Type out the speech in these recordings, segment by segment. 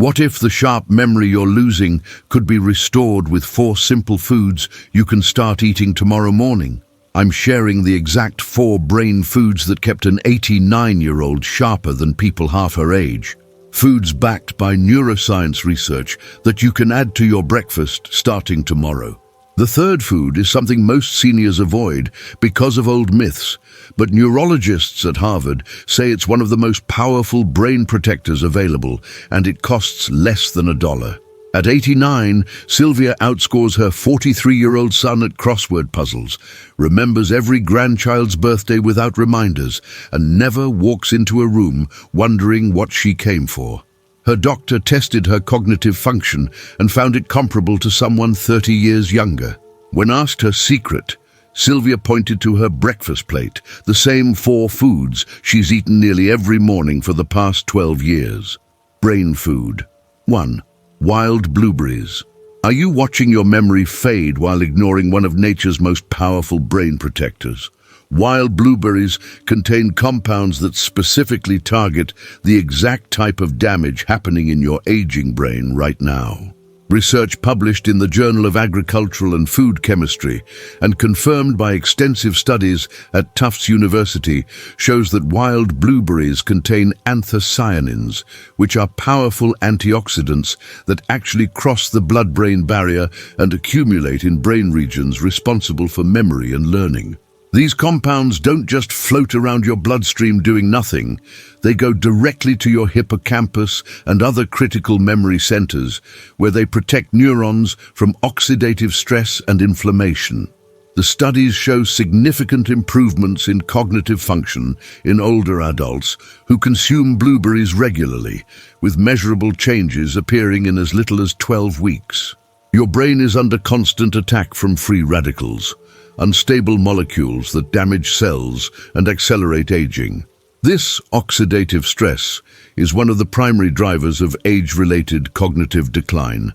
What if the sharp memory you're losing could be restored with 4 simple foods you can start eating tomorrow morning? I'm sharing the exact 4 brain foods that kept an 89-year-old sharper than people half her age. Foods backed by neuroscience research that you can add to your breakfast starting tomorrow. The third food is something most seniors avoid because of old myths, but neurologists at Harvard say it's one of the most powerful brain protectors available, and it costs less than $1. At 89, Sylvia outscores her 43-year-old son at crossword puzzles, remembers every grandchild's birthday without reminders, and never walks into a room wondering what she came for. Her doctor tested her cognitive function and found it comparable to someone 30 years younger. When asked her secret, Sylvia pointed to her breakfast plate, the same 4 foods she's eaten nearly every morning for the past 12 years. Brain food. 1. Wild blueberries. Are you watching your memory fade while ignoring one of nature's most powerful brain protectors? Wild blueberries contain compounds that specifically target the exact type of damage happening in your aging brain right now. Research published in the Journal of Agricultural and Food Chemistry and confirmed by extensive studies at Tufts University shows that wild blueberries contain anthocyanins, which are powerful antioxidants that actually cross the blood-brain barrier and accumulate in brain regions responsible for memory and learning. These compounds don't just float around your bloodstream doing nothing. They go directly to your hippocampus and other critical memory centers, where they protect neurons from oxidative stress and inflammation. The studies show significant improvements in cognitive function in older adults who consume blueberries regularly, with measurable changes appearing in as little as 12 weeks. Your brain is under constant attack from free radicals, unstable molecules that damage cells and accelerate aging. This oxidative stress is one of the primary drivers of age-related cognitive decline,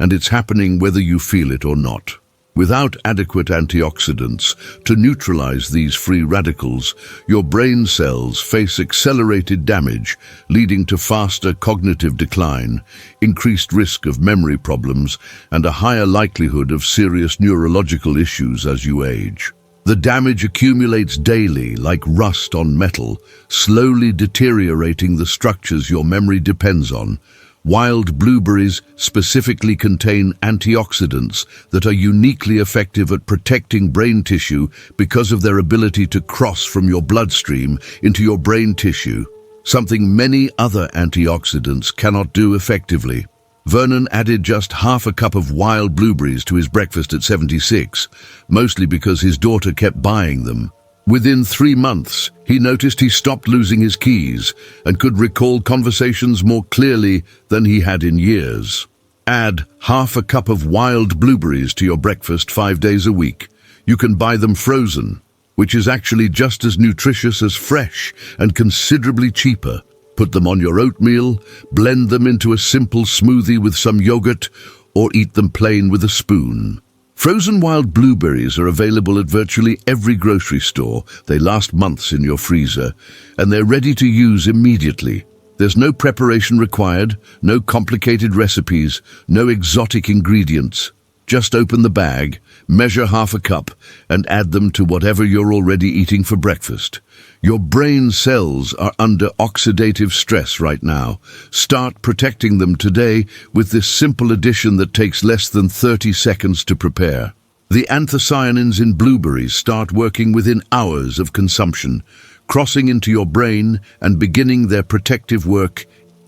and it's happening whether you feel it or not. Without adequate antioxidants to neutralize these free radicals, your brain cells face accelerated damage, leading to faster cognitive decline, increased risk of memory problems, and a higher likelihood of serious neurological issues as you age. The damage accumulates daily like rust on metal, slowly deteriorating the structures your memory depends on. Wild blueberries specifically contain antioxidants that are uniquely effective at protecting brain tissue because of their ability to cross from your bloodstream into your brain tissue, something many other antioxidants cannot do effectively. Vernon added just half a cup of wild blueberries to his breakfast at 76, mostly because his daughter kept buying them. Within 3 months, he noticed he stopped losing his keys and could recall conversations more clearly than he had in years. Add half a cup of wild blueberries to your breakfast 5 days a week. You can buy them frozen, which is actually just as nutritious as fresh and considerably cheaper. Put them on your oatmeal, blend them into a simple smoothie with some yogurt, or eat them plain with a spoon. Frozen wild blueberries are available at virtually every grocery store. They last months in your freezer, and they're ready to use immediately. There's no preparation required, no complicated recipes, no exotic ingredients. Just open the bag, measure half a cup, and add them to whatever you're already eating for breakfast. Your brain cells are under oxidative stress right now. Start protecting them today with this simple addition that takes less than 30 seconds to prepare. The anthocyanins in blueberries start working within hours of consumption, crossing into your brain and beginning their protective work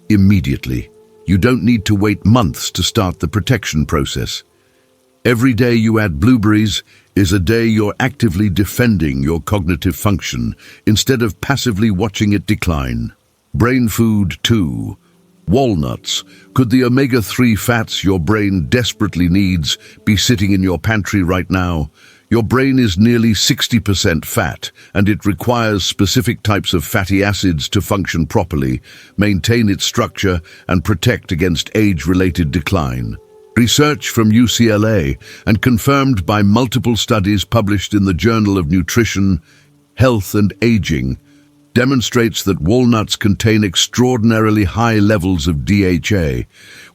immediately. You don't need to wait months to start the protection process. Every day you add blueberries is a day you're actively defending your cognitive function instead of passively watching it decline. Brain food 2. Walnuts. Could the omega-3 fats your brain desperately needs be sitting in your pantry right now? Your brain is nearly 60% fat, and it requires specific types of fatty acids to function properly, maintain its structure, and protect against age-related decline. Research from UCLA and confirmed by multiple studies published in the Journal of Nutrition, Health and Aging demonstrates that walnuts contain extraordinarily high levels of DHA,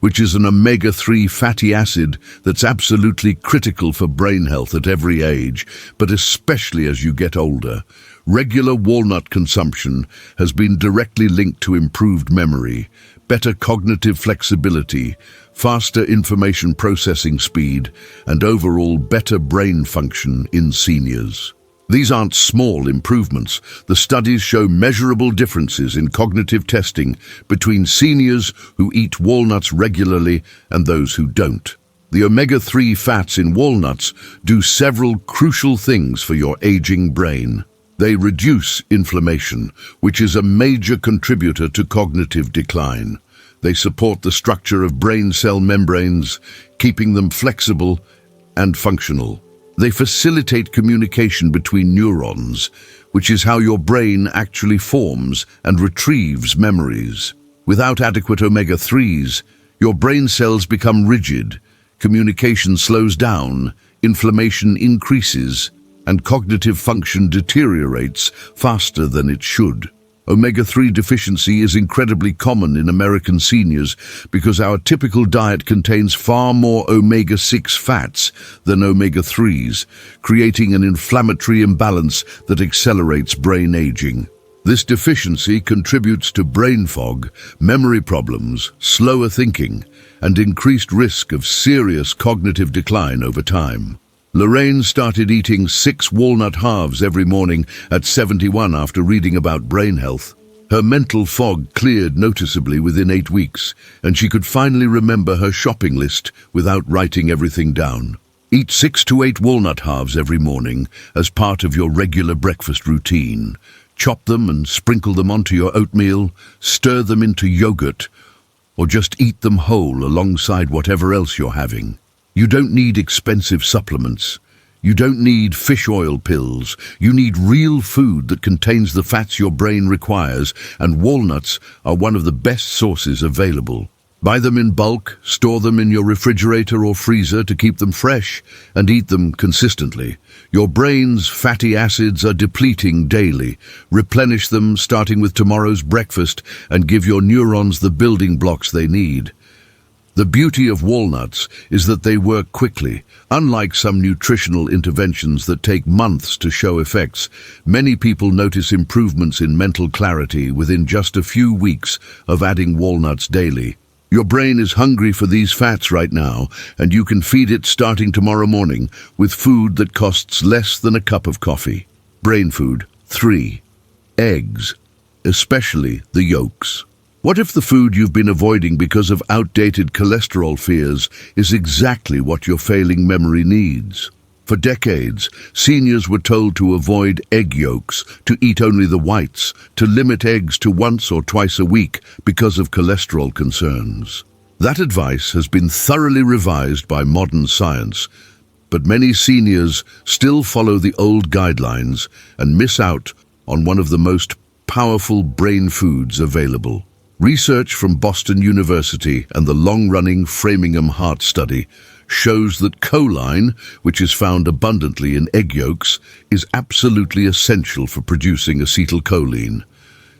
which is an omega-3 fatty acid that's absolutely critical for brain health at every age, but especially as you get older. Regular walnut consumption has been directly linked to improved memory, better cognitive flexibility, faster information processing speed, and overall better brain function in seniors. These aren't small improvements. The studies show measurable differences in cognitive testing between seniors who eat walnuts regularly and those who don't. The omega-3 fats in walnuts do several crucial things for your aging brain. They reduce inflammation, which is a major contributor to cognitive decline. They support the structure of brain cell membranes, keeping them flexible and functional. They facilitate communication between neurons, which is how your brain actually forms and retrieves memories. Without adequate omega-3s, your brain cells become rigid, communication slows down, inflammation increases, and cognitive function deteriorates faster than it should. Omega-3 deficiency is incredibly common in American seniors because our typical diet contains far more omega-6 fats than omega-3s, creating an inflammatory imbalance that accelerates brain aging. This deficiency contributes to brain fog, memory problems, slower thinking, and increased risk of serious cognitive decline over time. Lorraine started eating 6 walnut halves every morning at 71 after reading about brain health. Her mental fog cleared noticeably within 8 weeks, and she could finally remember her shopping list without writing everything down. Eat 6 to 8 walnut halves every morning as part of your regular breakfast routine. Chop them and sprinkle them onto your oatmeal, stir them into yogurt, or just eat them whole alongside whatever else you're having. You don't need expensive supplements. You don't need fish oil pills. You need real food that contains the fats your brain requires, and walnuts are one of the best sources available. Buy them in bulk, store them in your refrigerator or freezer to keep them fresh, and eat them consistently. Your brain's fatty acids are depleting daily. Replenish them starting with tomorrow's breakfast and give your neurons the building blocks they need. The beauty of walnuts is that they work quickly. Unlike some nutritional interventions that take months to show effects, many people notice improvements in mental clarity within just a few weeks of adding walnuts daily. Your brain is hungry for these fats right now, and you can feed it starting tomorrow morning with food that costs less than a cup of coffee. Brain food. 3. Eggs, especially the yolks. What if the food you've been avoiding because of outdated cholesterol fears is exactly what your failing memory needs? For decades, seniors were told to avoid egg yolks, to eat only the whites, to limit eggs to once or twice a week because of cholesterol concerns. That advice has been thoroughly revised by modern science, but many seniors still follow the old guidelines and miss out on one of the most powerful brain foods available. Research from Boston University and the long-running Framingham Heart Study shows that choline, which is found abundantly in egg yolks, is absolutely essential for producing acetylcholine,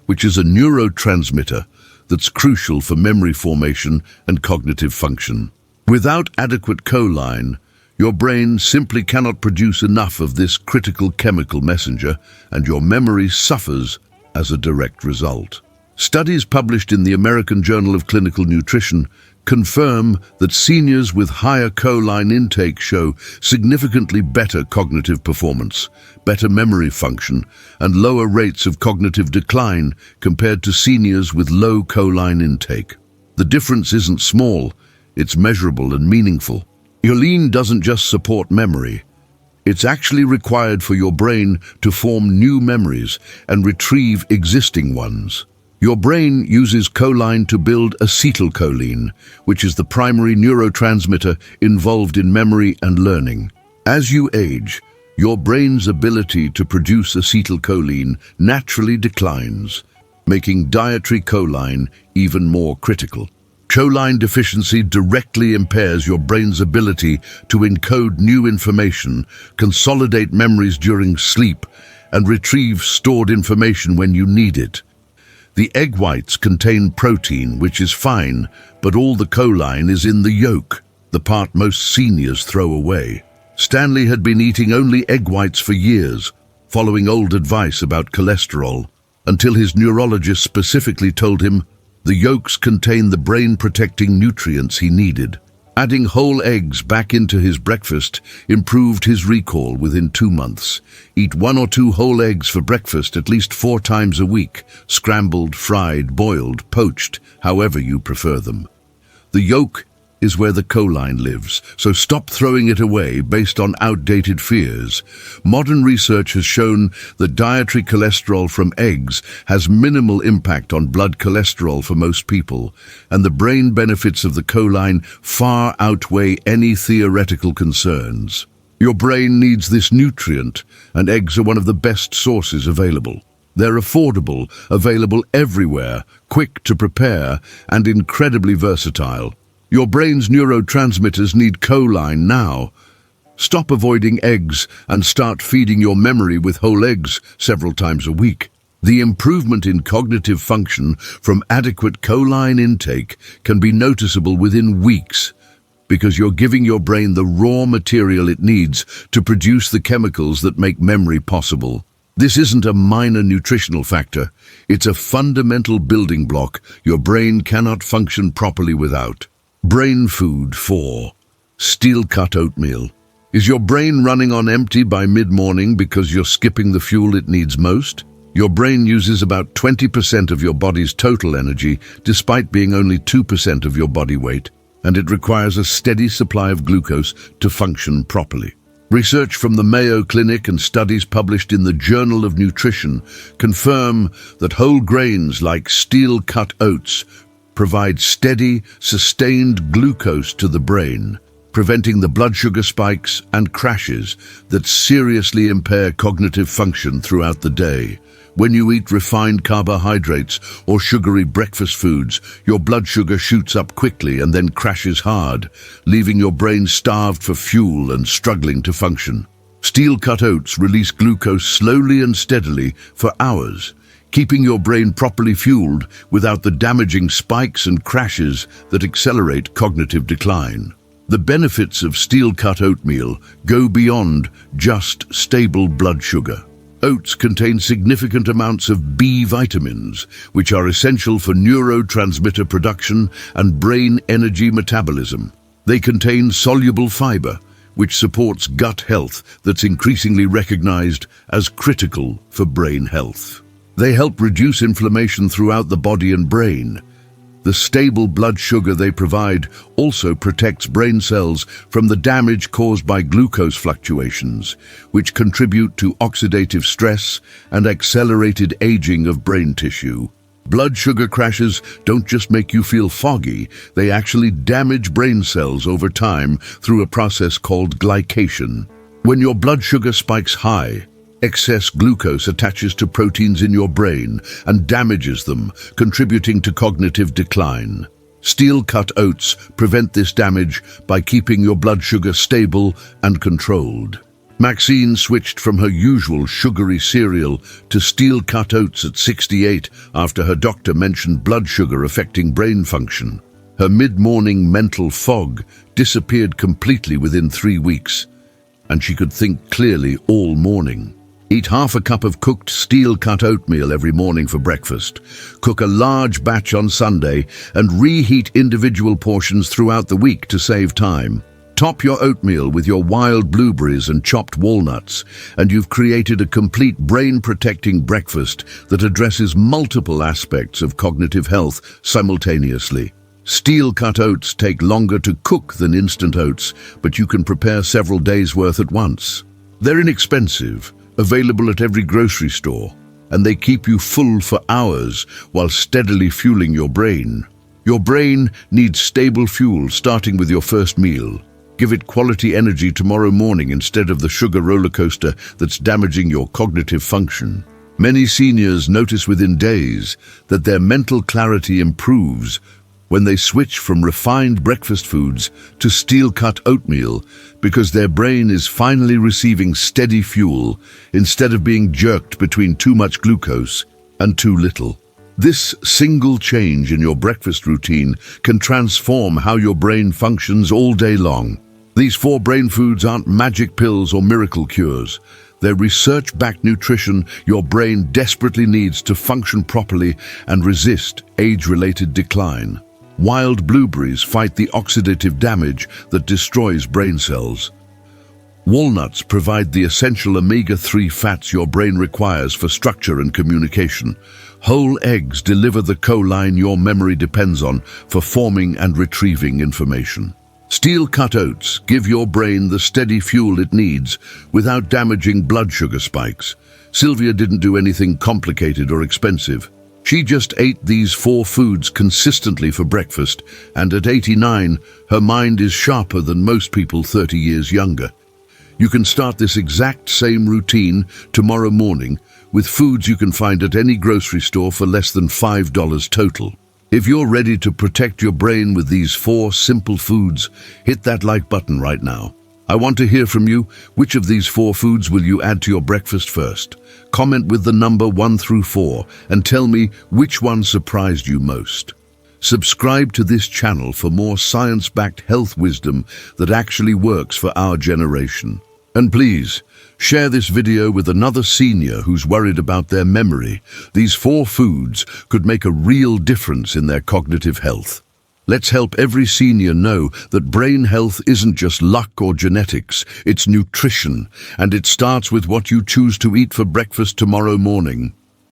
which is a neurotransmitter that's crucial for memory formation and cognitive function. Without adequate choline, your brain simply cannot produce enough of this critical chemical messenger, and your memory suffers as a direct result. Studies published in the American Journal of Clinical Nutrition confirm that seniors with higher choline intake show significantly better cognitive performance, better memory function, and lower rates of cognitive decline compared to seniors with low choline intake. The difference isn't small, it's measurable and meaningful. Choline doesn't just support memory. It's actually required for your brain to form new memories and retrieve existing ones. Your brain uses choline to build acetylcholine, which is the primary neurotransmitter involved in memory and learning. As you age, your brain's ability to produce acetylcholine naturally declines, making dietary choline even more critical. Choline deficiency directly impairs your brain's ability to encode new information, consolidate memories during sleep, and retrieve stored information when you need it. The egg whites contain protein, which is fine, but all the choline is in the yolk, the part most seniors throw away. Stanley had been eating only egg whites for years, following old advice about cholesterol, until his neurologist specifically told him the yolks contain the brain-protecting nutrients he needed. Adding whole eggs back into his breakfast improved his recall within 2 months. Eat 1 or 2 whole eggs for breakfast at least 4 times a week, scrambled, fried, boiled, poached, however you prefer them. The yolk is where the choline lives, so stop throwing it away based on outdated fears. Modern research has shown that dietary cholesterol from eggs has minimal impact on blood cholesterol for most people, and the brain benefits of the choline far outweigh any theoretical concerns. Your brain needs this nutrient, and eggs are one of the best sources available. They're affordable, available everywhere, quick to prepare, and incredibly versatile. Your brain's neurotransmitters need choline now. Stop avoiding eggs and start feeding your memory with whole eggs several times a week. The improvement in cognitive function from adequate choline intake can be noticeable within weeks, because you're giving your brain the raw material it needs to produce the chemicals that make memory possible. This isn't a minor nutritional factor. It's a fundamental building block your brain cannot function properly without. Brain food 4. Steel-cut oatmeal. Is your brain running on empty by mid-morning because you're skipping the fuel it needs most? Your brain uses about 20% of your body's total energy, despite being only 2% of your body weight, and it requires a steady supply of glucose to function properly. Research from the Mayo Clinic and studies published in the Journal of Nutrition confirm that whole grains like steel-cut oats provide steady, sustained glucose to the brain, preventing the blood sugar spikes and crashes that seriously impair cognitive function throughout the day. When you eat refined carbohydrates or sugary breakfast foods, your blood sugar shoots up quickly and then crashes hard, leaving your brain starved for fuel and struggling to function. Steel-cut oats release glucose slowly and steadily for hours, keeping your brain properly fueled without the damaging spikes and crashes that accelerate cognitive decline. The benefits of steel-cut oatmeal go beyond just stable blood sugar. Oats contain significant amounts of B vitamins, which are essential for neurotransmitter production and brain energy metabolism. They contain soluble fiber, which supports gut health that's increasingly recognized as critical for brain health. They help reduce inflammation throughout the body and brain. The stable blood sugar they provide also protects brain cells from the damage caused by glucose fluctuations, which contribute to oxidative stress and accelerated aging of brain tissue. Blood sugar crashes don't just make you feel foggy, they actually damage brain cells over time through a process called glycation. When your blood sugar spikes high, excess glucose attaches to proteins in your brain and damages them, contributing to cognitive decline. Steel-cut oats prevent this damage by keeping your blood sugar stable and controlled. Maxine switched from her usual sugary cereal to steel-cut oats at 68 after her doctor mentioned blood sugar affecting brain function. Her mid-morning mental fog disappeared completely within 3 weeks, and she could think clearly all morning. Eat half a cup of cooked steel-cut oatmeal every morning for breakfast. Cook a large batch on Sunday and reheat individual portions throughout the week to save time. Top your oatmeal with your wild blueberries and chopped walnuts, and you've created a complete brain-protecting breakfast that addresses multiple aspects of cognitive health simultaneously. Steel-cut oats take longer to cook than instant oats, but you can prepare several days' worth at once. They're inexpensive, available at every grocery store, and they keep you full for hours while steadily fueling your brain. Your brain needs stable fuel starting with your first meal. Give it quality energy tomorrow morning instead of the sugar roller coaster that's damaging your cognitive function. Many seniors notice within days that their mental clarity improves when they switch from refined breakfast foods to steel-cut oatmeal because their brain is finally receiving steady fuel instead of being jerked between too much glucose and too little. This single change in your breakfast routine can transform how your brain functions all day long. These 4 brain foods aren't magic pills or miracle cures. They're research-backed nutrition your brain desperately needs to function properly and resist age-related decline. Wild blueberries fight the oxidative damage that destroys brain cells. Walnuts provide the essential omega-3 fats your brain requires for structure and communication. Whole eggs deliver the choline your memory depends on for forming and retrieving information. Steel-cut oats give your brain the steady fuel it needs without damaging blood sugar spikes. Sylvia didn't do anything complicated or expensive. She just ate these 4 foods consistently for breakfast, and at 89, her mind is sharper than most people 30 years younger. You can start this exact same routine tomorrow morning with foods you can find at any grocery store for less than $5 total. If you're ready to protect your brain with these 4 simple foods, hit that like button right now. I want to hear from you. Which of these 4 foods will you add to your breakfast first? Comment with the number 1 through 4 and tell me which one surprised you most. Subscribe to this channel for more science-backed health wisdom that actually works for our generation. And please, share this video with another senior who's worried about their memory. These 4 foods could make a real difference in their cognitive health. Let's help every senior know that brain health isn't just luck or genetics, it's nutrition, and it starts with what you choose to eat for breakfast tomorrow morning.